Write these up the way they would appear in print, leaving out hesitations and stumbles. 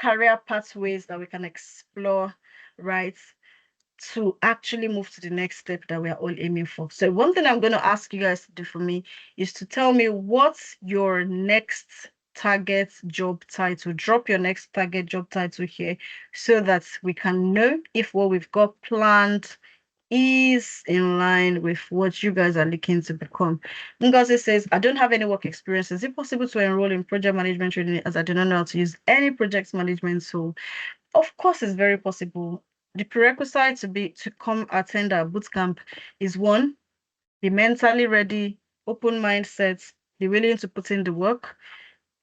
career pathways that we can explore, right, to actually move to the next step that we are all aiming for. So one thing I'm going to ask you guys to do for me is to tell me what's your next target job title. Drop your next target job title here so that we can know if what we've got planned is in line with what you guys are looking to become. Ngozi says, I don't have any work experience. Is it possible to enroll in project management training as I do not know how to use any project management tool? Of course, it's very possible. The prerequisite to come attend our bootcamp is one, be mentally ready, open mindset, be willing to put in the work.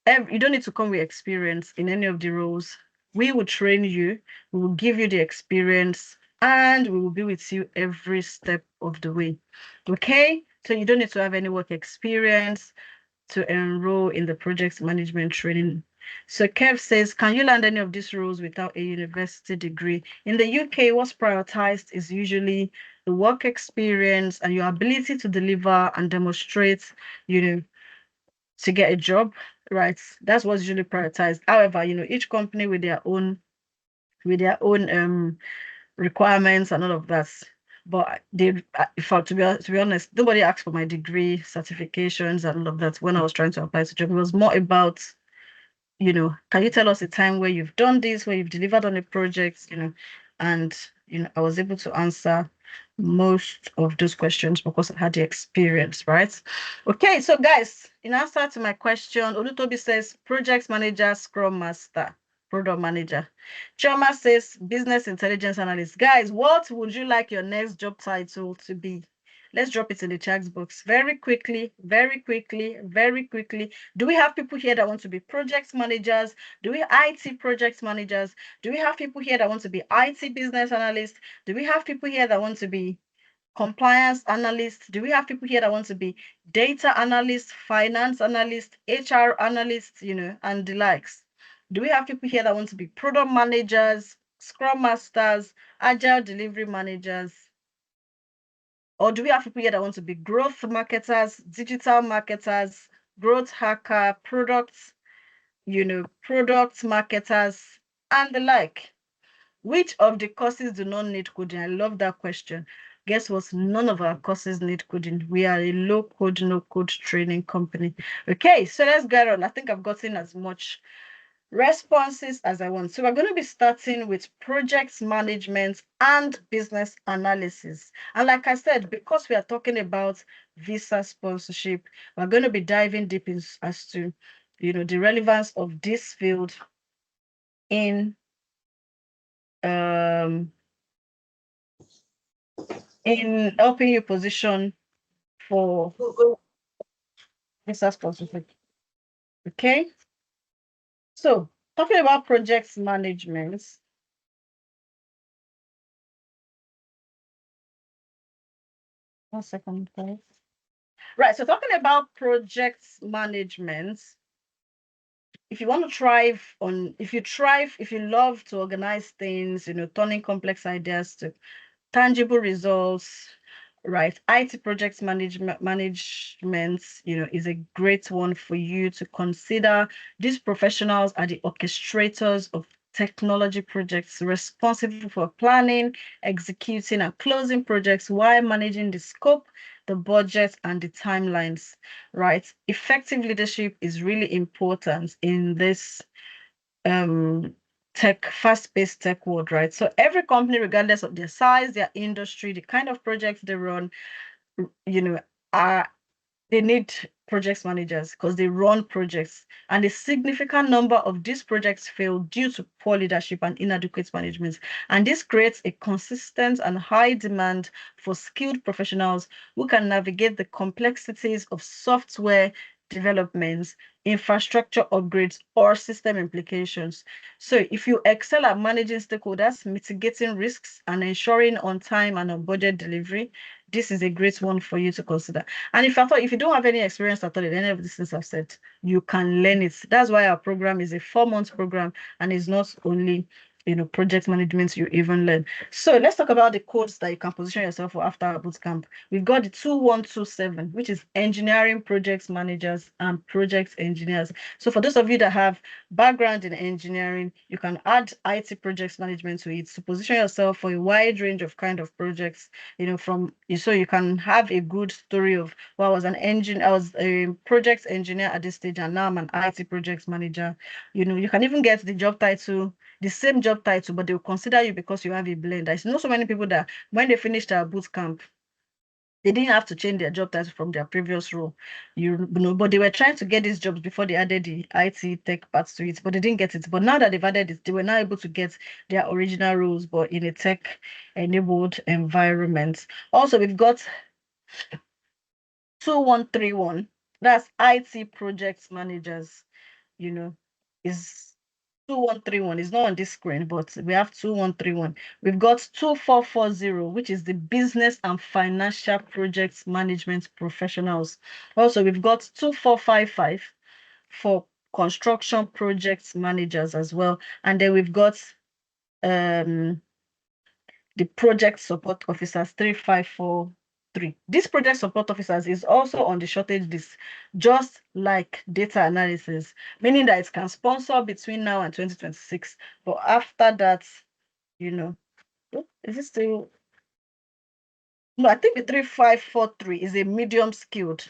You don't need to come with experience in any of the roles. We will train you, we will give you the experience, and we will be with you every step of the way. Okay? So you don't need to have any work experience to enroll in the project management training. So Kev says, can you land any of these roles without a university degree? In the UK, what's prioritized is usually the work experience and your ability to deliver and demonstrate, to get a job, right? That's what's usually prioritized. However, each company with their own requirements and all of that. But to be honest, nobody asked for my degree, certifications, and all of that when I was trying to apply to job. It was more about, can you tell us a time where you've done this, where you've delivered on a project, and I was able to answer most of those questions because I had the experience, right? Okay, so guys, in answer to my question, Olutobi says project manager, scrum master, product manager. Choma says business intelligence analyst. Guys, what would you like your next job title to be? Let's drop it in the chat box very quickly, very quickly, very quickly. Do we have people here that want to be project managers? Do we IT project managers? Do we have people here that want to be IT business analysts? Do we have people here that want to be compliance analysts? Do we have people here that want to be data analysts, finance analysts, HR analysts, and the likes? Do we have people here that want to be product managers, scrum masters, agile delivery managers? Or do we have people here that want to be growth marketers, digital marketers, growth hacker, products, product marketers, and the like? Which of the courses do not need coding? I love that question. Guess what? None of our courses need coding. We are a low code, no code training company. Okay, so let's get on. I think I've gotten as much responses as I want. So we're going to be starting with project management and business analysis. And like I said, because we are talking about visa sponsorship, we're going to be diving deep as to, the relevance of this field in helping you position for visa sponsorship. Okay. So talking about project management, one second, please. Right. So talking about project management, if you want to if you love to organize things, turning complex ideas to tangible results, right? IT project management, is a great one for you to consider. These professionals are the orchestrators of technology projects responsible for planning, executing, and closing projects while managing the scope, the budget, and the timelines, right? Effective leadership is really important in this fast-paced tech world, right? So every company, regardless of their size, their industry, the kind of projects they run, they need project managers because they run projects, and a significant number of these projects fail due to poor leadership and inadequate management. And this creates a consistent and high demand for skilled professionals who can navigate the complexities of software developments, infrastructure upgrades, or system implications. So if you excel at managing stakeholders, mitigating risks, and ensuring on time and on budget delivery, this is a great one for you to consider. And if you don't have any experience at all in any of these things I've said, you can learn it. That's why our program is a 4-month program and is not only project management you even learn. So let's talk about the codes that you can position yourself for after a bootcamp. We've got the 2127, which is engineering project managers and project engineers. So for those of you that have background in engineering, you can add IT project management to it to position yourself for a wide range of kind of projects, so you can have a good story of, well, I was a project engineer at this stage, and now I'm an IT project manager. You can even get the same job title, but they'll consider you because you have a blend. I know so many people that when they finished their boot camp, they didn't have to change their job title from their previous role, but they were trying to get these jobs before they added the IT tech parts to it, but they didn't get it. But now that they've added it, they were now able to get their original roles, but in a tech-enabled environment. Also, we've got 2131. That's IT project managers, you know, is 2131. It's not on this screen, but we have 2131. We've got 2440, which is the business and financial project management professionals. Also, we've got 2455 for construction project managers as well. And then we've got the project support officers 3543. These project support officers is also on the shortage list, just like data analysis, meaning that it can sponsor between now and 2026. But after that, is it still? No, I think the 3543 is a medium skilled,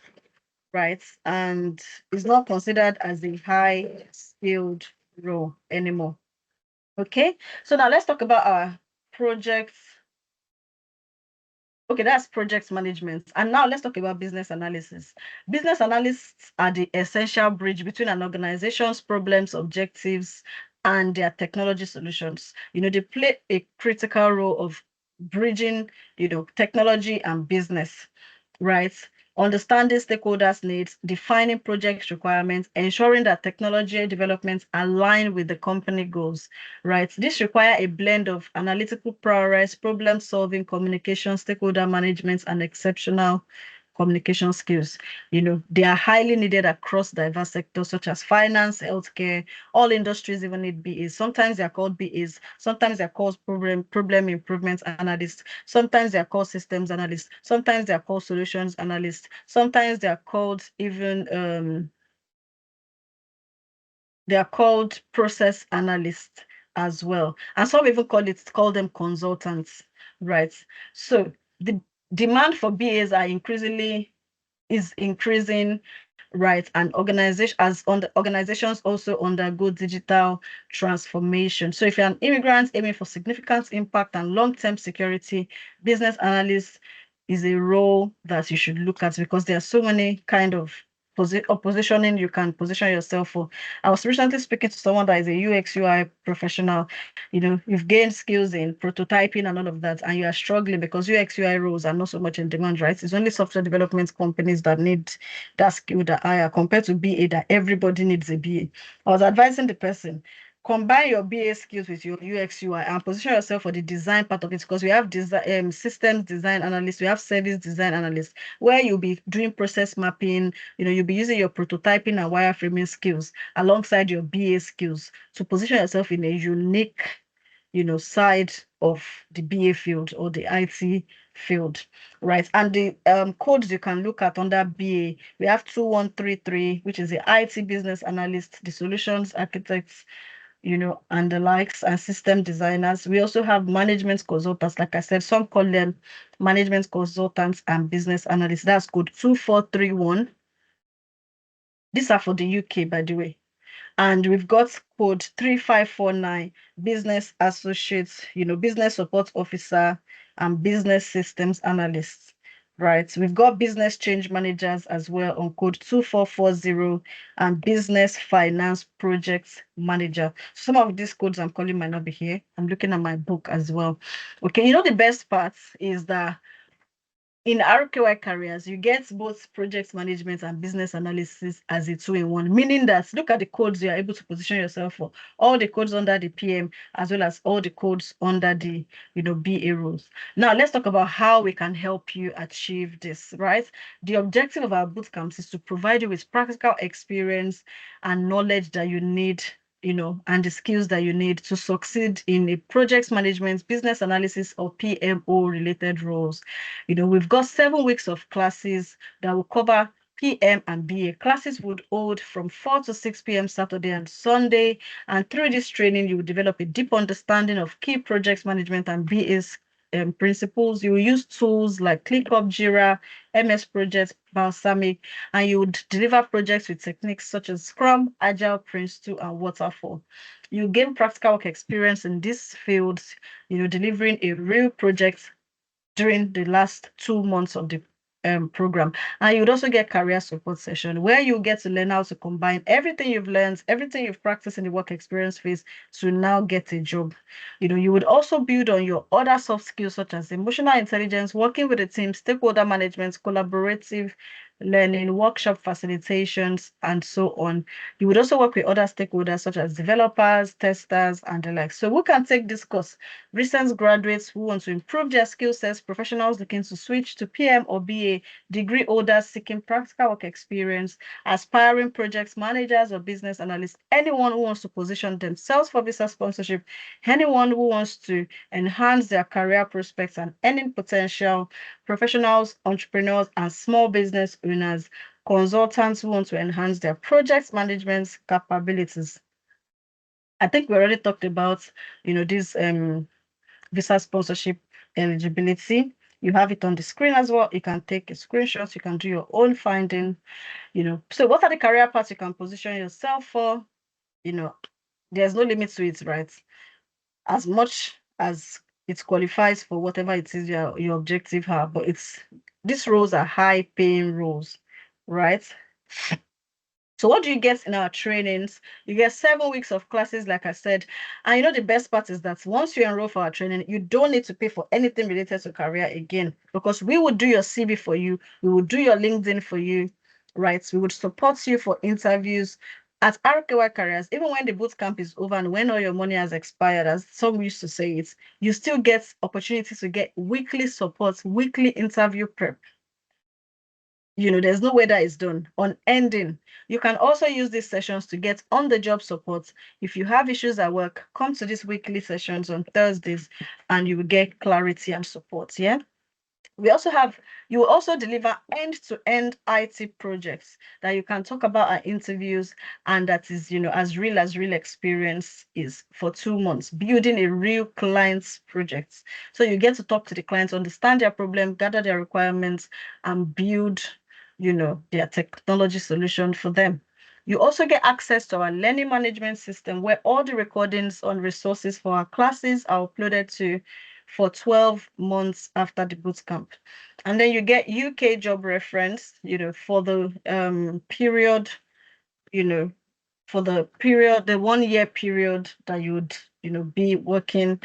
right? And is not considered as a high skilled role anymore. Okay, so now let's talk about our projects. Okay, that's project management. And now let's talk about business analysis. Business analysts are the essential bridge between an organization's problems, objectives, and their technology solutions. They play a critical role of bridging, technology and business, right? Understanding stakeholders' needs, defining project requirements, ensuring that technology developments align with the company goals, right? This requires a blend of analytical prowess, problem solving, communication, stakeholder management, and exceptional communication skills. They are highly needed across diverse sectors such as finance, healthcare. All industries even need BAs. Sometimes they're called BAs. Sometimes they're called problem improvement analysts. Sometimes they're called systems analysts. Sometimes they're called solutions analysts. Sometimes they're called even they are called process analysts as well. And some even call them consultants, right? So the demand for BAs is increasing, right? And organizations also undergo digital transformation. So if you're an immigrant aiming for significant impact and long-term security, business analyst is a role that you should look at because there are so many kind of positioning you can position yourself for. I was recently speaking to someone that is a UX UI professional. You've gained skills in prototyping and all of that, and you are struggling because UX UI roles are not so much in demand, right? It's only software development companies that need that skill that higher compared to BA that everybody needs a BA. I was advising the person, combine your BA skills with your UX UI and position yourself for the design part of it because we have systems design analysts, we have service design analysts, where you'll be doing process mapping, you'll be using your prototyping and wireframing skills alongside your BA skills to position yourself in a unique, side of the BA field or the IT field, right? And the codes you can look at under BA, we have 2133, which is the IT business analyst, the solutions architects, and the likes, and system designers. We also have management consultants. Like I said, some call them management consultants and business analysts. That's code 2431. These are for the UK, by the way. And we've got code 3549, business associates, business support officer and business systems analysts, right? We've got business change managers as well on code 2440 and business finance projects manager. Some of these codes I'm calling might not be here. I'm looking at my book as well. Okay, the best part is that in RQI careers, you get both project management and business analysis as a two-in-one, meaning that look at the codes you are able to position yourself for, all the codes under the PM, as well as all the codes under the, BA rules. Now, let's talk about how we can help you achieve this, right? The objective of our bootcamps is to provide you with practical experience and knowledge that you need and the skills that you need to succeed in a project management, business analysis, or PMO related roles. We've got 7 weeks of classes that will cover PM and BA. Classes would hold from 4 to 6 p.m. Saturday and Sunday. And through this training, you will develop a deep understanding of key project management and BA's principles. You will use tools like ClickUp, Jira, MS Project, Balsamic, and you would deliver projects with techniques such as Scrum, Agile, Prince2, and Waterfall. You gain practical work experience in these fields, delivering a real project during the last 2 months of the program. And you'd also get career support session where you get to learn how to combine everything you've learned, everything you've practiced in the work experience phase to now get a job. You would also build on your other soft skills such as emotional intelligence, working with a team, stakeholder management, collaborative learning, workshop facilitations, and so on. You would also work with other stakeholders such as developers, testers, and the like. So who can take this course? Recent graduates who want to improve their skill sets, professionals looking to switch to PM or BA, degree holders seeking practical work experience, aspiring project managers or business analysts, anyone who wants to position themselves for visa sponsorship, anyone who wants to enhance their career prospects and earning potential, professionals, entrepreneurs, and small business owners, consultants who want to enhance their project management capabilities. I think we already talked about, this visa sponsorship eligibility. You have it on the screen as well. You can take a screenshot. You can do your own finding. So what are the career paths you can position yourself for? There's no limit to it, right? As much as it qualifies for whatever it is your objective are, but these roles are high paying roles, right? So what do you get in our trainings? You get 7 weeks of classes, like I said. And the best part is that once you enroll for our training, you don't need to pay for anything related to career again, because we will do your CV for you. We will do your LinkedIn for you, right? We would support you for interviews at RKY Careers. Even when the boot camp is over and when all your money has expired, as some used to say it, you still get opportunities to get weekly support, weekly interview prep. There's no way that is done. On ending, you can also use these sessions to get on-the-job support. If you have issues at work, come to these weekly sessions on Thursdays and you will get clarity and support, yeah? You will also deliver end-to-end IT projects that you can talk about at interviews, and that is, as real experience is for 2 months, building a real client's project. So you get to talk to the clients, understand their problem, gather their requirements, and build, their technology solution for them. You also get access to our learning management system where all the recordings on resources for our classes are uploaded to for 12 months after the bootcamp. And then you get UK job reference, for the period, the 1 year period that you would, be working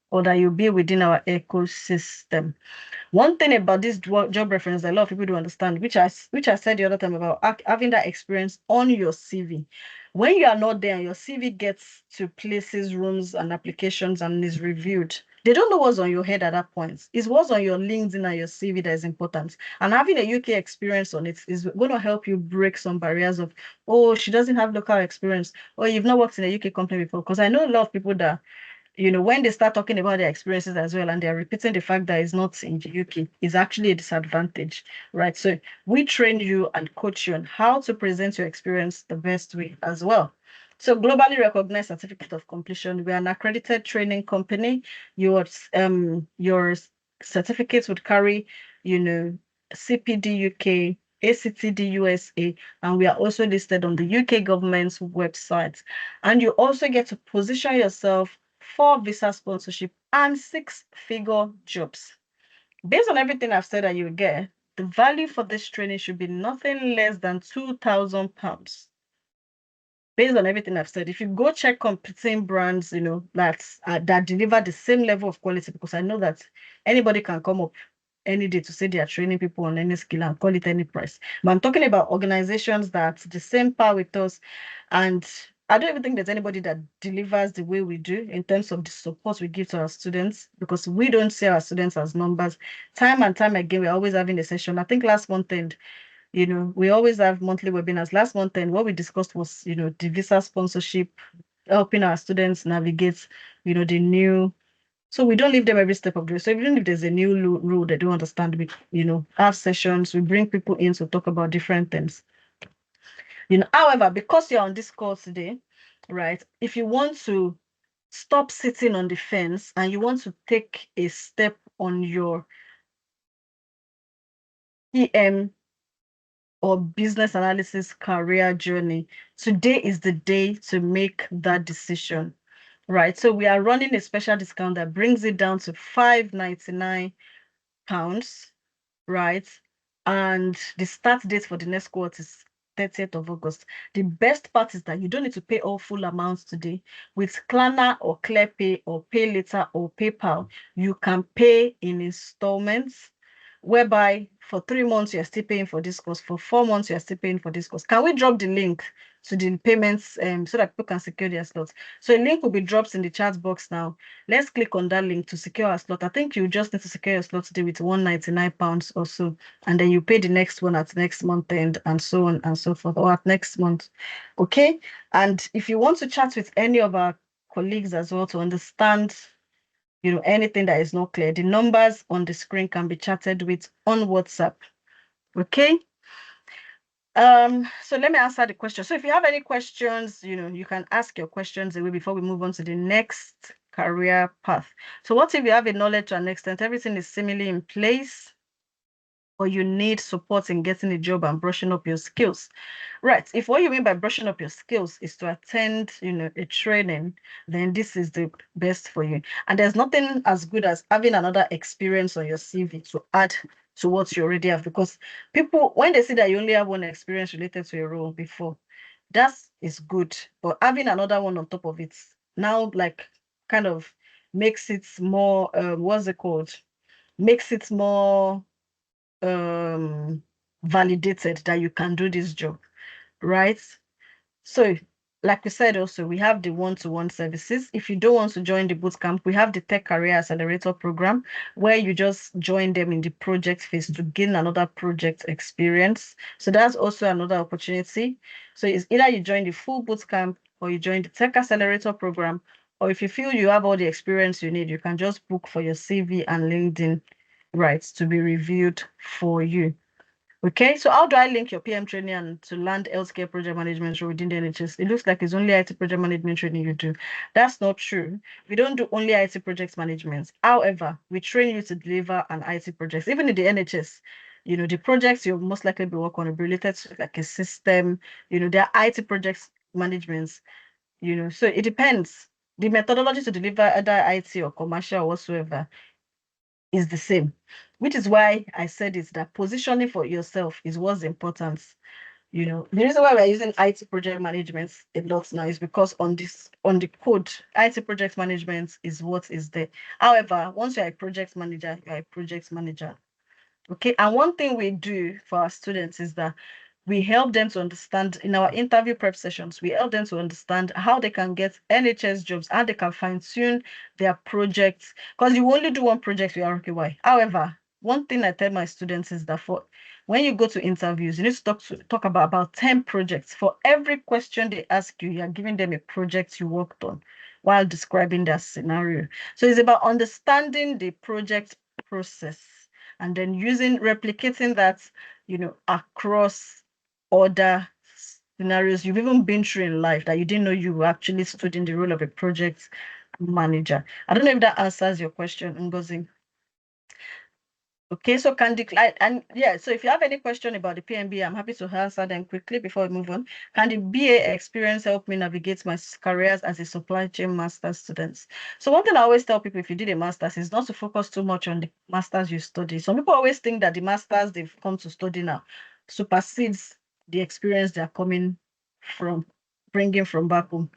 or that you'll be within our ecosystem. One thing about this job reference that a lot of people don't understand, which I said the other time about having that experience on your CV. When you are not there and your CV gets to places, rooms, and applications and is reviewed, they don't know what's on your head at that point. It's what's on your LinkedIn and your CV that is important. And having a UK experience on it is going to help you break some barriers of, oh, she doesn't have local experience, or you've not worked in a UK company before. Because I know a lot of people that when they start talking about their experiences as well, and they're repeating the fact that it's not in the UK, is actually a disadvantage, right? So we train you and coach you on how to present your experience the best way as well. So globally recognized certificate of completion. We are an accredited training company. Your certificates would carry, CPD UK, ACTD USA, and we are also listed on the UK government's website. And you also get to position yourself for visa sponsorship and 6-figure jobs. Based on everything I've said that you get, the value for this training should be nothing less than £2,000. Based on everything I've said, if you go check competing brands, that deliver the same level of quality, because I know that anybody can come up any day to say they are training people on any skill and call it any price. But I'm talking about organizations that's the same power with us, and I don't even think there's anybody that delivers the way we do in terms of the support we give to our students, because we don't see our students as numbers. Time and time again, we're always having a session. I think last month end, we always have monthly webinars. Last month end, what we discussed was, the visa sponsorship helping our students navigate, the new. So we don't leave them every step of the way. So even if there's a new rule they don't understand, we, have sessions, we bring people in to talk about different things. However, because you're on this call today, right? If you want to stop sitting on the fence and you want to take a step on your PM or business analysis career journey, today is the day to make that decision, right? So we are running a special discount that brings it down to £599, right? And the start date for the next quarter is 30th of August. The best part is that you don't need to pay all full amounts today. With Klarna or ClearPay or Pay Later or PayPal, you can pay in installments, whereby for 3 months you're still paying for this course, for 4 months you're still paying for this course. Can we drop the link to the payments so that people can secure their slots? So a link will be dropped in the chat box now. Let's click on that link to secure our slot. I think you just need to secure your slot today with £199 or so, and then you pay the next one at next month end, and so on and so forth, or at next month. Okay. And if you want to chat with any of our colleagues as well to understand anything that is not clear, the numbers on the screen can be chatted with on WhatsApp. Okay. So let me answer the question. So if you have any questions, you can ask your questions away before we move on to the next career path. So what if you have a knowledge to an extent, everything is seemingly in place, or you need support in getting a job and brushing up your skills? Right. If what you mean by brushing up your skills is to attend, a training, then this is the best for you. And there's nothing as good as having another experience on your CV to add to what you already have. Because people, when they see that you only have one experience related to your role before, that is good. But having another one on top of it now, like, kind of makes it more, what's it called? Makes it more validated that you can do this job, right? So, like we said, also, we have the one-to-one services. If you don't want to join the bootcamp, we have the Tech Career Accelerator program, where you just join them in the project phase to gain another project experience. So that's also another opportunity. So it's either you join the full bootcamp or you join the Tech Accelerator program, or if you feel you have all the experience you need, you can just book for your CV and LinkedIn, right, to be reviewed for you. Okay, so how do I link your PM training and to land healthcare project management role within the NHS? It looks like it's only IT project management training you do. That's not true. We don't do only IT project management. However, we train you to deliver an IT project. Even in the NHS, the projects you'll most likely be working on will be related to like a system, there are IT projects managements, so it depends. The methodology to deliver either IT or commercial or whatsoever is the same, which is why I said it's that positioning for yourself is what's important. The reason why we're using IT project management a lot now is because on the code, IT project management is what is there. However, once you're a project manager, you're a project manager. Okay, and one thing we do for our students is that we help them to understand in our interview prep sessions, we help them to understand how they can get NHS jobs, how they can fine-tune their projects, because you only do one project with RKY. However, one thing I tell my students is that for when you go to interviews, you need to talk about 10 projects. For every question they ask you, you're giving them a project you worked on while describing their scenario. So it's about understanding the project process and then replicating that, across other scenarios you've even been through in life that you didn't know you actually stood in the role of a project manager. I don't know if that answers your question, Ngozi. Okay, so can the and yeah, so if you have any question about the PMB, I'm happy to answer them quickly before we move on. Can the BA experience help me navigate my careers as a supply chain master's student? So one thing I always tell people if you did a master's is not to focus too much on the master's you study. Some people always think that the master's they've come to study now supersedes the experience they're coming from, bringing from back home.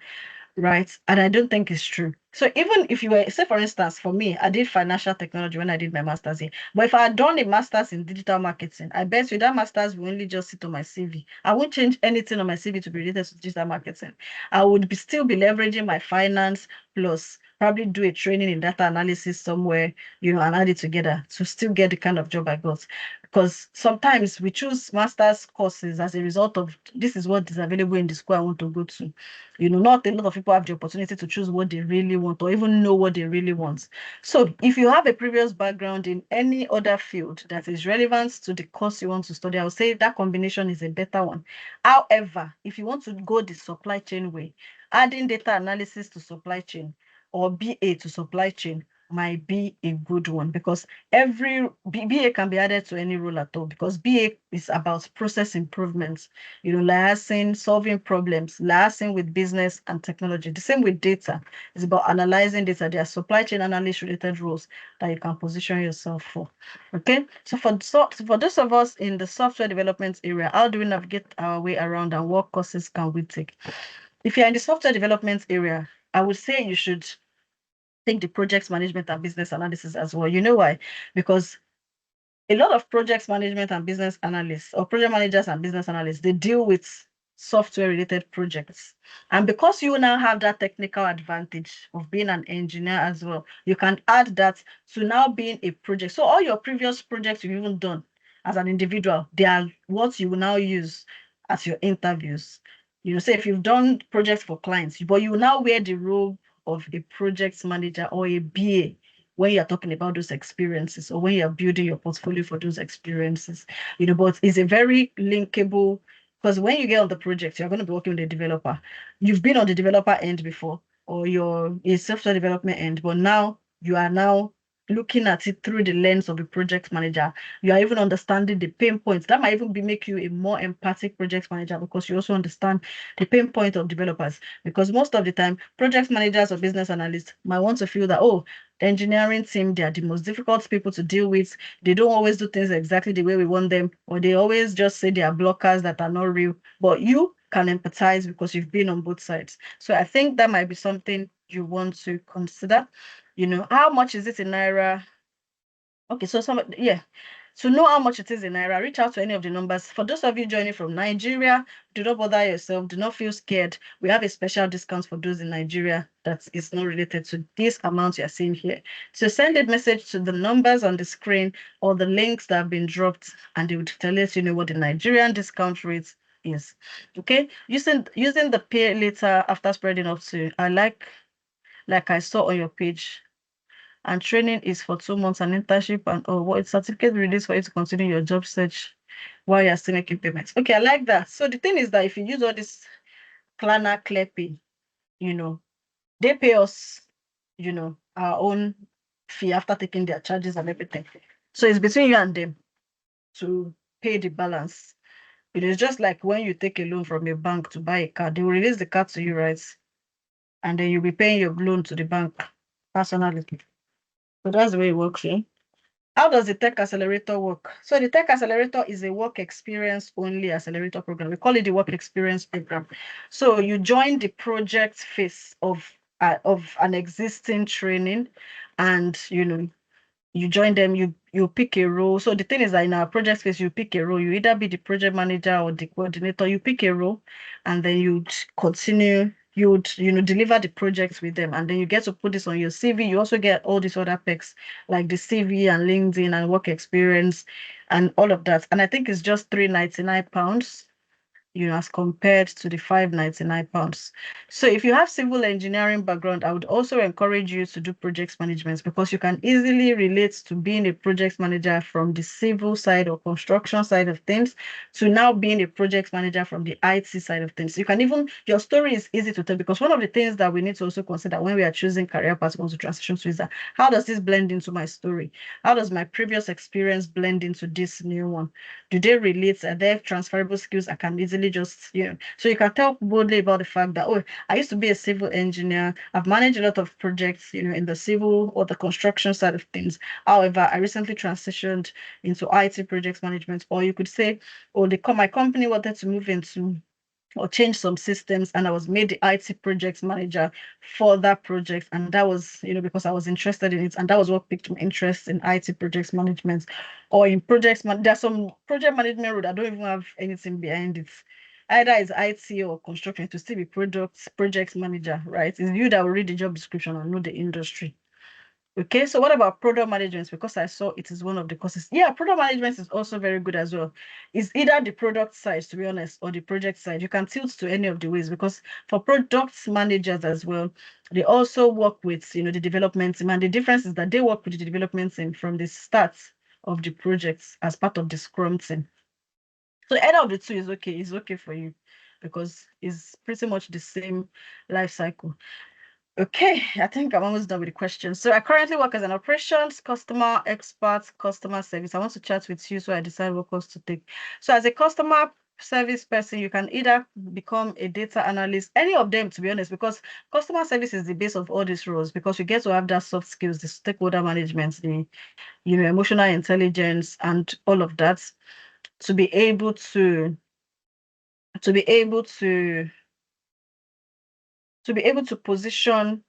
Right. And I don't think it's true. So even if you were, say for instance, for me, I did financial technology when I did my master's here. But if I had done a master's in digital marketing, I bet you that master's will only just sit on my CV. I won't change anything on my CV to be related to digital marketing. I would still be leveraging my finance plus probably do a training in data analysis somewhere, and add it together to still get the kind of job I got. Because sometimes we choose master's courses as a result of this is what is available in the school I want to go to. Not a lot of people have the opportunity to choose what they really want or even know what they really want. So if you have a previous background in any other field that is relevant to the course you want to study, I would say that combination is a better one. However, if you want to go the supply chain way, adding data analysis to supply chain or BA to supply chain might be a good one, because every BA can be added to any role at all, because BA is about process improvements, liaising, solving problems, liaising with business and technology. The same with data. It's about analyzing data. There are supply chain analyst related roles that you can position yourself for. Okay. So for those of us in the software development area, how do we navigate our way around and what courses can we take? If you're in the software development area, I would say you should take the project management and business analysis as well. You know why? Because a lot of project management and business analysts or project managers and business analysts, they deal with software related projects. And because you now have that technical advantage of being an engineer as well, you can add that to now being a project. So all your previous projects you've even done as an individual, they are what you will now use as your interviews. Say if you've done projects for clients, but you now wear the role of a project manager or a BA when you're talking about those experiences or when you're building your portfolio for those experiences, but it's a very linkable, because when you get on the project, you're going to be working with a developer. You've been on the developer end before, or you're a software development end, but now you are now looking at it through the lens of a project manager. You are even understanding the pain points. That might even make you a more empathic project manager, because you also understand the pain point of developers. Because most of the time, project managers or business analysts might want to feel that, oh, the engineering team, they are the most difficult people to deal with. They don't always do things exactly the way we want them, or they always just say they are blockers that are not real. But you can empathize because you've been on both sides. So I think that might be something you want to consider. How much is it in Naira? Okay, so to know how much it is in Naira, reach out to any of the numbers. For those of you joining from Nigeria, do not bother yourself. Do not feel scared. We have a special discount for those in Nigeria that is not related to this amount you're seeing here. So send a message to the numbers on the screen or the links that have been dropped, and they would tell you know what the Nigerian discount rate is. Okay, using the pay later after spreading up to, I like I saw on your page, and training is for 2 months, and internship and what certificate release for you to continue your job search while you're still making payments. Okay, I like that. So the thing is that if you use all this Klarna, Clearpay, they pay us, our own fee after taking their charges and everything. So it's between you and them to pay the balance. It is just like when you take a loan from a bank to buy a car, they will release the car to you, right? And then you'll be paying your loan to the bank personally. So that's the way it works, yeah? How does the Tech Accelerator work? So the Tech Accelerator is a work experience only accelerator program. We call it the work experience program. So you join the project phase of an existing training, and you join them, you pick a role. So the thing is that in our project space, you pick a role. You either be the project manager or the coordinator. You pick a role, and then you'd continue. You'd deliver the projects with them, and then you get to put this on your CV. You also get all these other perks like the CV and LinkedIn and work experience and all of that. And I think it's just £399, as compared to the £599. So if you have civil engineering background, I would also encourage you to do project management, because you can easily relate to being a project manager from the civil side or construction side of things to now being a project manager from the IT side of things. Your story is easy to tell, because one of the things that we need to also consider when we are choosing career paths to transition to is that, how does this blend into my story? How does my previous experience blend into this new one? Do they relate? Are there transferable skills I can easily just, so you can talk boldly about the fact that, oh, I used to be a civil engineer. I've managed a lot of projects, in the civil or the construction side of things. However, I recently transitioned into IT project management. Or you could say, oh, my company wanted to move into or change some systems, and I was made the IT project manager for that project. And that was, because I was interested in it. And that was what piqued my interest in IT project management or in there's some project management role that don't even have anything behind it. either it's IT or construction, to still be project manager, right? It's you that will read the job description and know the industry. Okay, so what about product management? Because I saw it is one of the courses. Yeah, product management is also very good as well. It's either the product side, to be honest, or the project side. You can tilt to any of the ways, because for product managers as well, they also work with, the development team. And the difference is that they work with the development team from the start of the projects as part of the Scrum team. So any of the two is okay. It's okay for you because it's pretty much the same life cycle. Okay, I think I'm almost done with the questions. So I currently work as an operations customer expert, customer service. I want to chat with you, so I decide what course to take. So as a customer service person, you can either become a data analyst, any of them, to be honest, because customer service is the base of all these roles, because you get to have that soft skills, the stakeholder management, the emotional intelligence, and all of that to be able to be able to position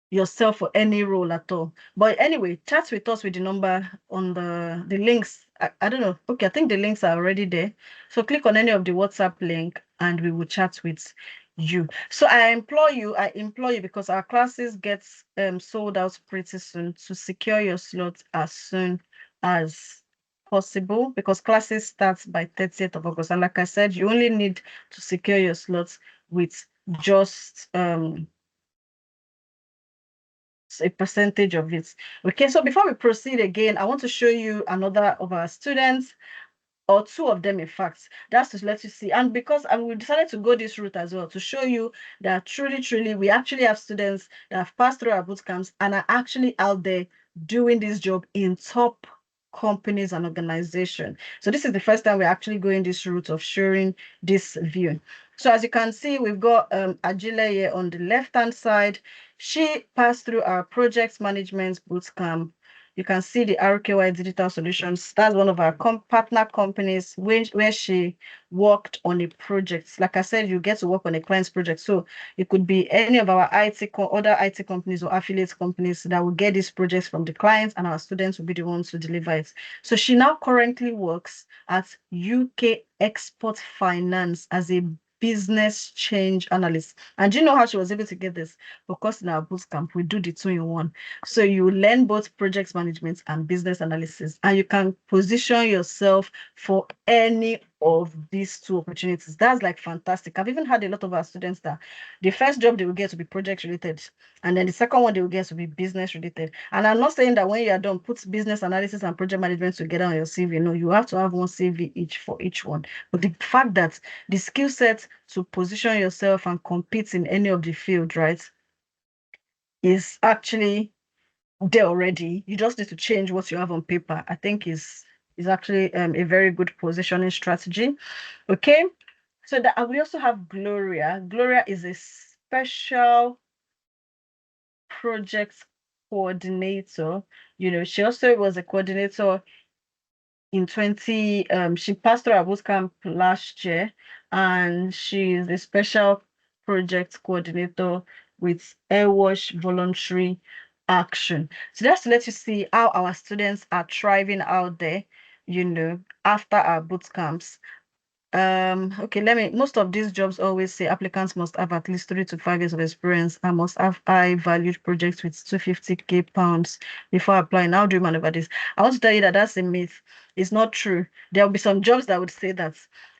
yourself for any role at all. But anyway, chat with us with the number on the links. I don't know. Okay, I think the links are already there. So click on any of the WhatsApp link and we will chat with you. So I implore you because our classes get sold out pretty soon, to secure your slot as soon as possible, because classes start by 30th of August. And like I said, you only need to secure your slots with just a percentage of it. Okay, so before we proceed again, I want to show you another of our students, or two of them, in fact. That's to let you see. And because we decided to go this route as well, to show you that truly, we actually have students that have passed through our boot camps and are actually out there doing this job in top companies and organizations. So this is the first time we're actually going this route of sharing this view. So as you can see, we've got Agile here on the left-hand side. She passed through our project management bootcamp. You can see the RKY Digital Solutions. That's one of our partner companies where she worked on a project. Like I said, you get to work on a client's project. So it could be any of our other IT companies or affiliate companies that will get these projects from the clients, and our students will be the ones to deliver it. So she now currently works at UK Export Finance as a business change analyst. And do you know how she was able to get this? Because in our bootcamp, we do the two-in-one. So you learn both project management and business analysis, and you can position yourself for any of these two opportunities. That's like fantastic. I've even had a lot of our students that the first job they will get to be project related, and then the second one they will get to be business related. And I'm not saying that when you are done, put business analysis and project management together on your CV. No, you have to have one CV each for each one. But the fact that the skill set to position yourself and compete in any of the field, right, is actually there already. You just need to change what you have on paper. I think is actually a very good positioning strategy. Okay, so that we also have Gloria. Gloria is a special project coordinator. She also was a coordinator in 20 she passed through our bootcamp last year, and she's a special project coordinator with Airwash Voluntary Action. So that's to let you see how our students are thriving out there, after our bootcamps. Okay, most of these jobs always say applicants must have at least 3 to 5 years of experience and must have high valued projects with 250K pounds before applying. How do you maneuver this? I want to tell you that that's a myth. It's not true. There will be some jobs that would say that.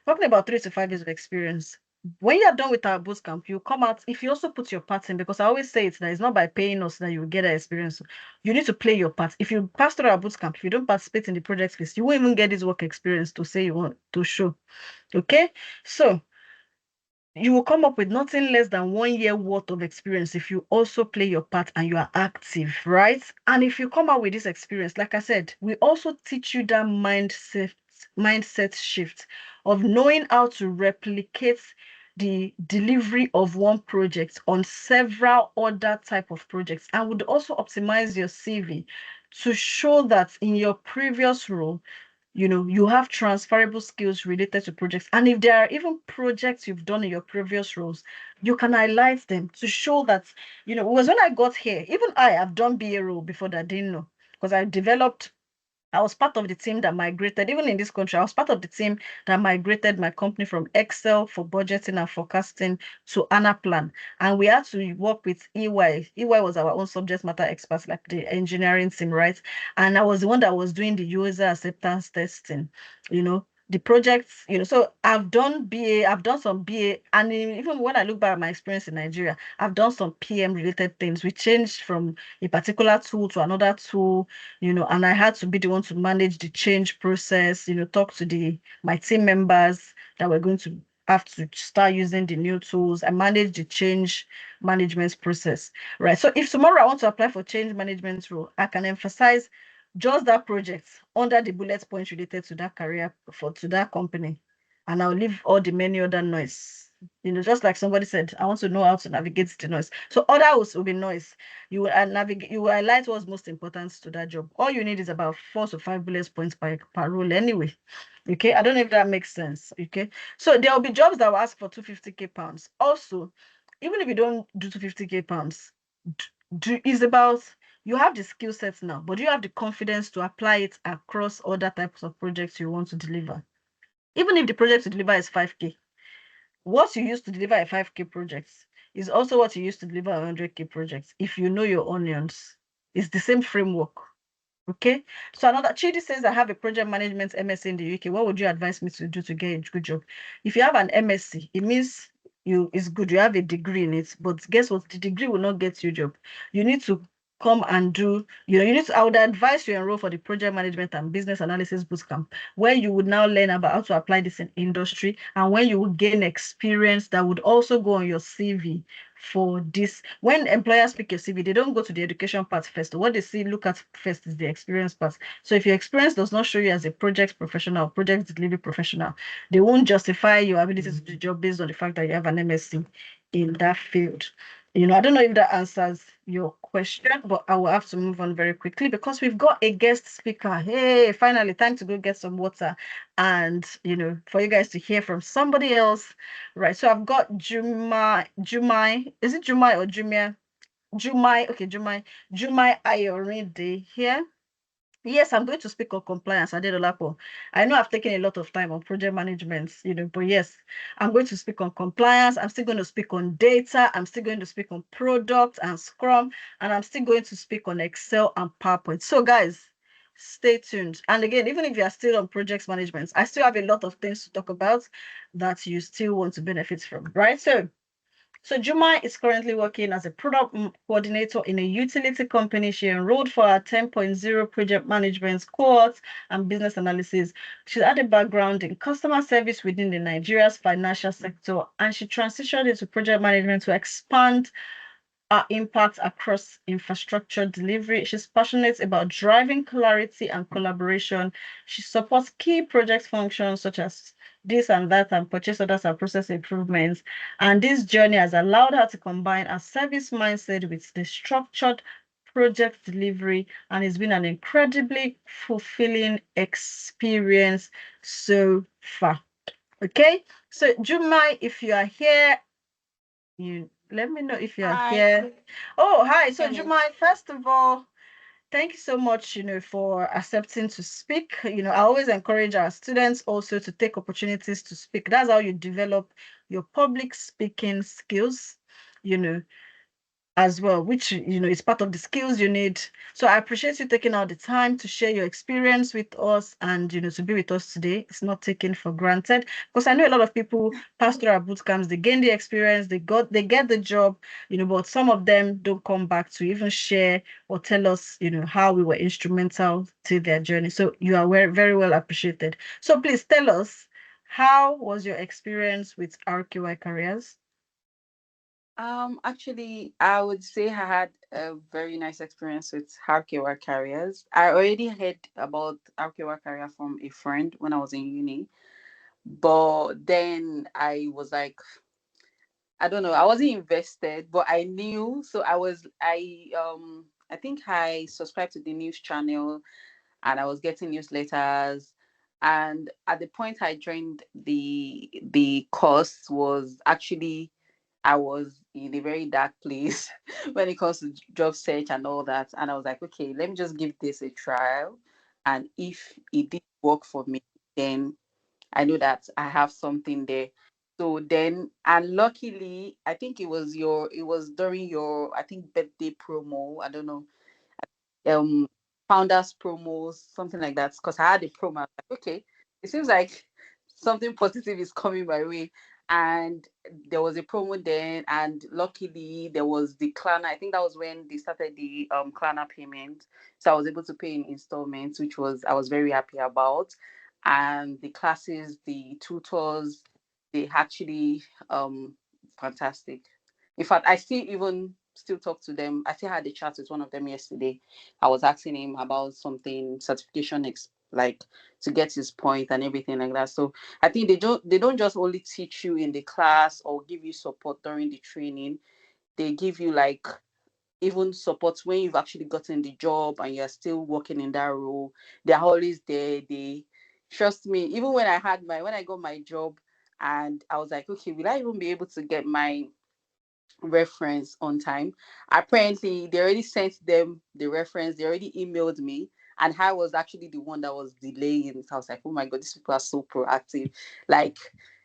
Talking about 3 to 5 years of experience, when you are done with our bootcamp, you come out. If you also put your part in, because I always say it's that it's not by paying us that you will get that experience. You need to play your part. If you pass through our bootcamp, if you don't participate in the project list, you won't even get this work experience to say you want to show. Okay, so you will come up with nothing less than 1 year worth of experience if you also play your part and you are active, right? And if you come out with this experience, like I said, we also teach you that mindset shift of knowing how to replicate the delivery of one project on several other type of projects, and would also optimize your CV to show that in your previous role you have transferable skills related to projects. And if there are even projects you've done in your previous roles, you can highlight them to show that, it was when I got here, even I have done BA role before that I didn't know, because I developed I was part of the team that migrated, even in this country, I was part of the team that migrated my company from Excel for budgeting and forecasting to Anaplan. And we had to work with EY. EY was our own subject matter experts, like the engineering team, right? And I was the one that was doing the user acceptance testing, the projects, so I've done BA, I've done some BA, and even when I look back at my experience in Nigeria, I've done some PM related things. We changed from a particular tool to another tool, and I had to be the one to manage the change process, talk to my team members that were going to have to start using the new tools and manage the change management process, right? So if tomorrow I want to apply for change management role, I can emphasize just that project under the bullet points related to that career to that company. And I'll leave all the many other noise. Just like somebody said, I want to know how to navigate the noise. So others will be noise. You will navigate, you will highlight what's most important to that job. All you need is about 4 to 5 bullet points per role anyway. Okay, I don't know if that makes sense. Okay, so there will be jobs that will ask for 250k pounds. Also, even if you don't do 250k pounds, is about you have the skill sets now, but you have the confidence to apply it across other types of projects you want to deliver. Even if the project to deliver is 5k, what you use to deliver a 5k project is also what you use to deliver a 100k project. If you know your onions, it's the same framework. Okay. So another Chidi says, I have a project management MSc in the UK. What would you advise me to do to get a good job? If you have an MSc, it means it's good. You have a degree in it. But guess what? The degree will not get you a job. You need to come and do, I would advise you enroll for the project management and business analysis bootcamp, where you would now learn about how to apply this in industry, and when you will gain experience that would also go on your CV for this. When employers pick your CV, they don't go to the education part first. What they look at first is the experience part. So if your experience does not show you as a project professional, project delivery professional, they won't justify your ability to do the job based on the fact that you have an MSc in that field. I don't know if that answers your question, but I will have to move on very quickly because we've got a guest speaker. Hey, finally, time to go get some water and, for you guys to hear from somebody else. Right. So I've got Jumai. Is it Jumai or Jumia? Jumai. Okay, Jumai Ayorinde here. Yes, I'm going to speak on compliance. Adelolapo. I know I've taken a lot of time on project management, but yes, I'm going to speak on compliance. I'm still going to speak on data. I'm still going to speak on product and Scrum, and I'm still going to speak on Excel and PowerPoint. So, guys, stay tuned. And again, even if you are still on project management, I still have a lot of things to talk about that you still want to benefit from, right? So Juma is currently working as a product coordinator in a utility company. She enrolled for her 10.0 project management course and business analysis. She had a background in customer service within the Nigeria's financial sector, and she transitioned into project management to expand our impact across infrastructure delivery. She's passionate about driving clarity and collaboration. She supports key project functions such as this and that and purchase orders and process improvements. And this journey has allowed her to combine a service mindset with the structured project delivery, and it's been an incredibly fulfilling experience so far. Okay, so Jumai, if you are here, you let me know if you are Hi, here. Oh, hi. So Kenny. Jumai, first of all, thank you so much, for accepting to speak. I always encourage our students also to take opportunities to speak. That's how you develop your public speaking skills, you know, as well, which is part of the skills you need. So I appreciate you taking out the time to share your experience with us and to be with us today. It's not taken for granted because I know a lot of people pass through our boot camps, they gain the experience, they get the job, but some of them don't come back to even share or tell us, how we were instrumental to their journey. So you are very, very well appreciated. So please tell us, how was your experience with RQI Careers? Actually, I would say I had a very nice experience with Harkewa Carriers. I already heard about Harkewa Carrier from a friend when I was in uni, but then I was like, I don't know, I wasn't invested, but I knew. So I think I subscribed to the news channel and I was getting newsletters. And at the point I joined the course was actually I was in a very dark place when it comes to job search and all that. And I was like, okay, let me just give this a trial. And if it did work for me, then I know that I have something there. So then, and luckily, I think it was during your, I think, birthday promo. I don't know, um founders promos, something like that. Because I had a promo. I was like, okay, it seems like something positive is coming my way. And there was a promo then, and luckily there was the Klarna. I think that was when they started the Klarna payment. So I was able to pay in installments, which was I was very happy about. And the classes, the tutors, they actually fantastic. In fact, I still talk to them. I still had a chat with one of them yesterday. I was asking him about something certification like to get his point and everything like that. So I think they don't just only teach you in the class or give you support during the training. They give you like even support when you've actually gotten the job and you're still working in that role. They're always there. They trust me. Even when I got my job and I was like, okay, will I even be able to get my reference on time? Apparently, they already sent them the reference, they already emailed me, and I was actually the one that was delaying it. I was like, oh my god, these people are so proactive. Like,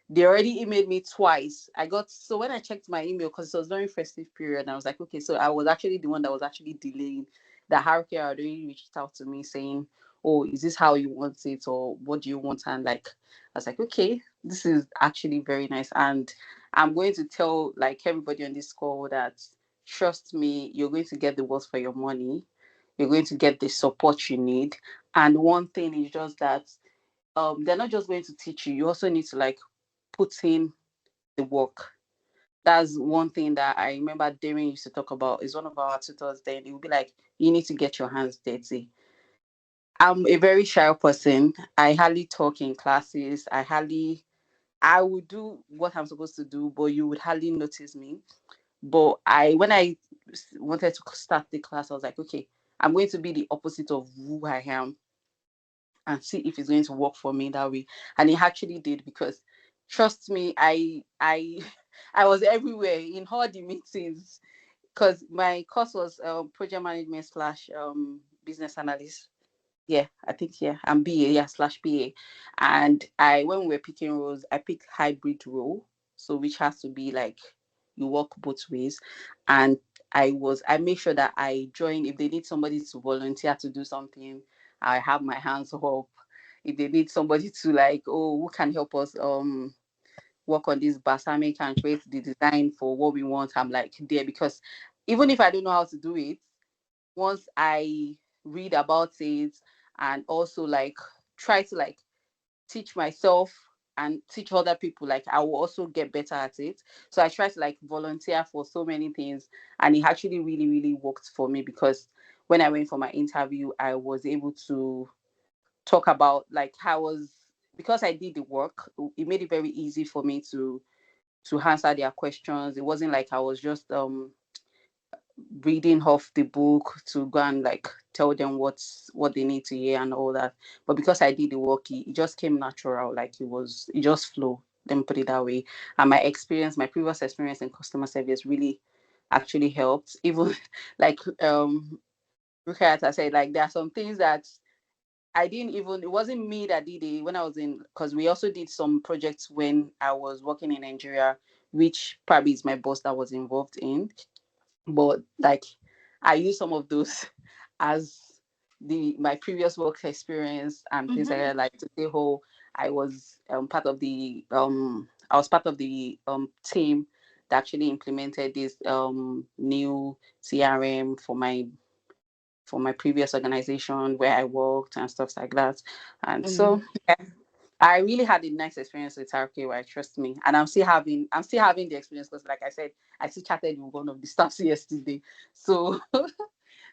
they already emailed me twice. So when I checked my email, because it was during festive period, and I was like, okay, so I was actually the one that was actually delaying. The hierarchy had already reached out to me saying, oh, is this how you want it, or what do you want? And like, I was like, okay, this is actually very nice. And I'm going to tell like everybody on this call that trust me, you're going to get the worth for your money. You're going to get the support you need. And one thing is just that they're not just going to teach you. You also need to like put in the work. That's one thing that I remember Darren used to talk about. Is one of our tutors. Then it would be like, you need to get your hands dirty. I'm a very shy person. I hardly talk in classes. I would do what I'm supposed to do, but you would hardly notice me. But when I wanted to start the class, I was like, okay, I'm going to be the opposite of who I am and see if it's going to work for me that way. And it actually did, because trust me, I I was everywhere in all the meetings, because my course was project management slash business analyst. Yeah, I think, yeah, I'm BA, yeah, slash BA. And I when we were picking roles, I picked hybrid role, so which has to be like you work both ways. And I make sure that I join if they need somebody to volunteer to do something, I have my hands up. If they need somebody to like, oh, who can help us work on this balsamic and create the design for what we want, I'm like there, because even if I don't know how to do it, once I read about it and also like try to like teach myself and teach other people, like I will also get better at it. So I try to like volunteer for so many things, and it actually really really worked for me, because when I went for my interview, I was able to talk about like how was, because I did the work, it made it very easy for me to answer their questions. It wasn't like I was just reading off the book to go and like tell them what they need to hear and all that. But because I did the work, it just came natural. Like it just flow. Let me put it that way. And my previous experience in customer service really actually helped. Even like Rukayat said, like there are some things that I didn't even, it wasn't me that did it when I was in, because we also did some projects when I was working in Nigeria, which probably is my boss that was involved in. But like I use some of those as the my previous work experience and things like Mm-hmm. that, like to say, oh, I was part of the team that actually implemented this new CRM for my previous organization where I worked and stuff like that. And so Mm. yeah, I really had a nice experience with RKY, trust me. And I'm still having the experience, because like I said, I still chatted with one of the staffs yesterday. So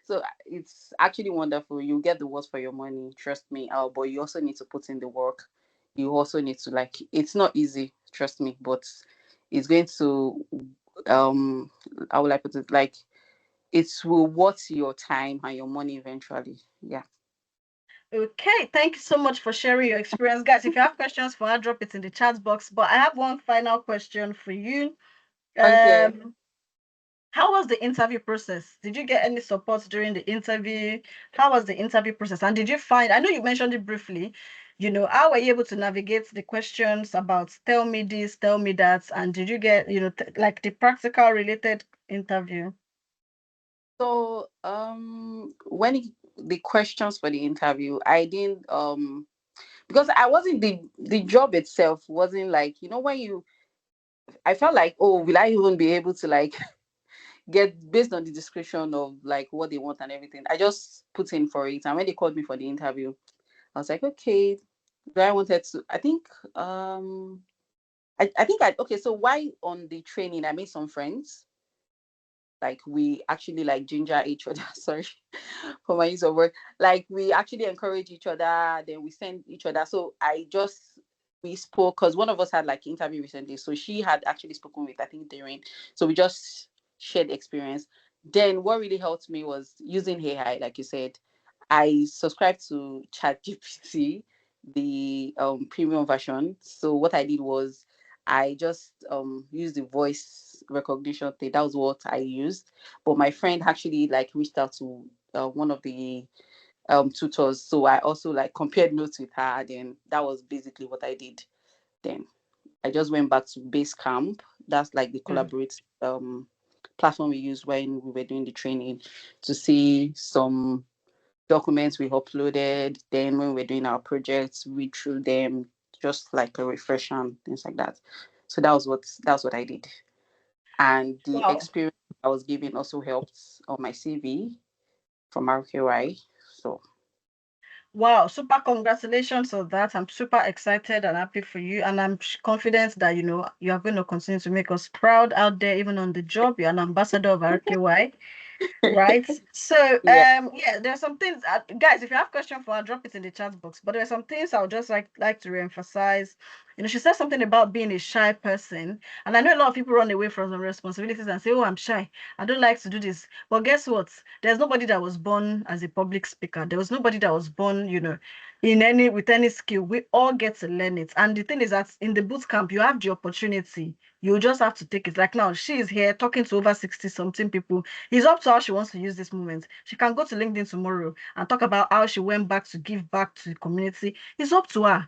so it's actually wonderful. You get the words for your money, trust me. But you also need to put in the work. You also need to like, it's not easy, trust me, but it's going to um how will I put it? Like it will worth your time and your money eventually. Yeah. Okay, thank you so much for sharing your experience, guys. If you have questions for her, drop it in the chat box. But I have one final question for you. Okay. Um, How was the interview process? Did you get any support during the interview? How was the interview process? And did you find, I know you mentioned it briefly, how were you able to navigate the questions about tell me this, tell me that? And did you get, like the practical related interview? So the questions for the interview, I didn't because I wasn't the job itself wasn't like, when you I felt like, oh, will I even be able to like get based on the description of like what they want and everything. I just put in for it. And when they called me for the interview, I was like, okay, do I wanted to I think I think I okay, so why on the training I made some friends. Like we actually like ginger each other. Sorry for my use of word. Like we actually encourage each other, then we send each other. So we spoke because one of us had like interview recently. So she had actually spoken with I think Darren. So we just shared experience. Then what really helped me was using AI, like you said. I subscribed to ChatGPT, the premium version. So what I did was I just used the voice recognition thing. That was what I used. But my friend actually like reached out to one of the tutors. So I also like compared notes with her. Then that was basically what I did. Then I just went back to Basecamp. That's like the Yeah. collaborate platform we used when we were doing the training to see some documents we uploaded. Then when we were doing our projects, read through them, just like a refresher and things like that. So that's what I did. And the Wow. experience I was given also helped on my CV from RQI. So Wow, super congratulations on that. I'm super excited and happy for you. And I'm confident that, you are going to continue to make us proud out there, even on the job. You're an ambassador of RKY. Right. So, yeah, yeah, there are some things, guys. If you have question for her, drop it in the chat box. But there are some things I would just like to reemphasize. She said something about being a shy person, and I know a lot of people run away from some responsibilities and say, "Oh, I'm shy. I don't like to do this." But guess what? There's nobody that was born as a public speaker. There was nobody that was born, with any skill. We all get to learn it. And the thing is that in the boot camp, you have the opportunity. You just have to take it. Like now, she is here talking to over 60 something people. It's up to how she wants to use this moment. She can go to LinkedIn tomorrow and talk about how she went back to give back to the community. It's up to her,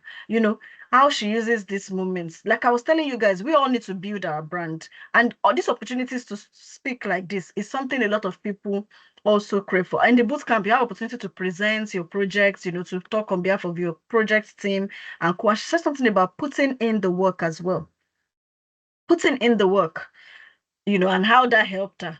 how she uses these moments. Like I was telling you guys, we all need to build our brand. And all these opportunities to speak like this is something a lot of people also crave for. In the bootcamp, you have opportunity to present your projects, to talk on behalf of your project team. And She said something about putting in the work as well. Putting in the work, and how that helped her.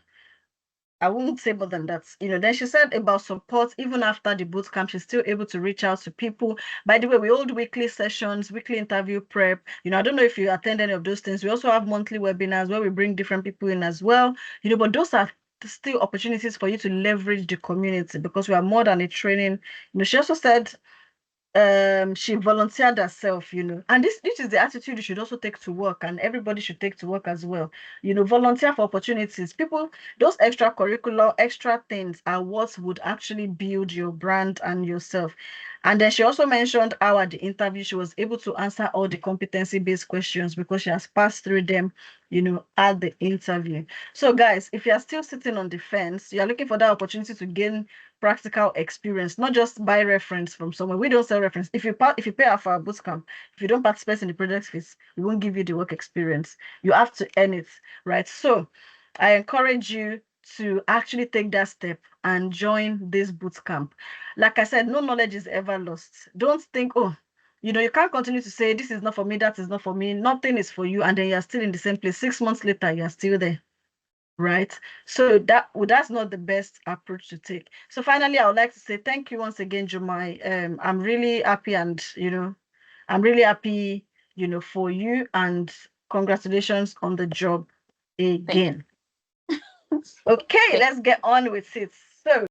I wouldn't say more than that. Then she said about support, even after the boot camp, she's still able to reach out to people. By the way, we hold weekly sessions, weekly interview prep. I don't know if you attend any of those things. We also have monthly webinars where we bring different people in as well. But those are still opportunities for you to leverage the community because we are more than a training. She also said she volunteered herself, and this is the attitude you should also take to work, and everybody should take to work as well. Volunteer for opportunities. People, those extracurricular extra things are what would actually build your brand and yourself. And then she also mentioned how at the interview she was able to answer all the competency-based questions because she has passed through them, at the interview. So guys, if you are still sitting on the fence, you are looking for that opportunity to gain practical experience, not just buy reference from somewhere. We don't sell reference. If you pay for our boot camp, if you don't participate in the project phase, we won't give you the work experience. You have to earn it, right? So I encourage you to actually take that step and join this boot camp. Like I said, no knowledge is ever lost. Don't think, oh, you can't continue to say this is not for me, that is not for me, nothing is for you, and then you're still in the same place. 6 months later, you're still there, right? So that's not the best approach to take. So finally, I would like to say thank you once again, Jumai. I'm really happy, and I'm really happy, for you, and congratulations on the job thank again. Okay, thank let's get on with it. So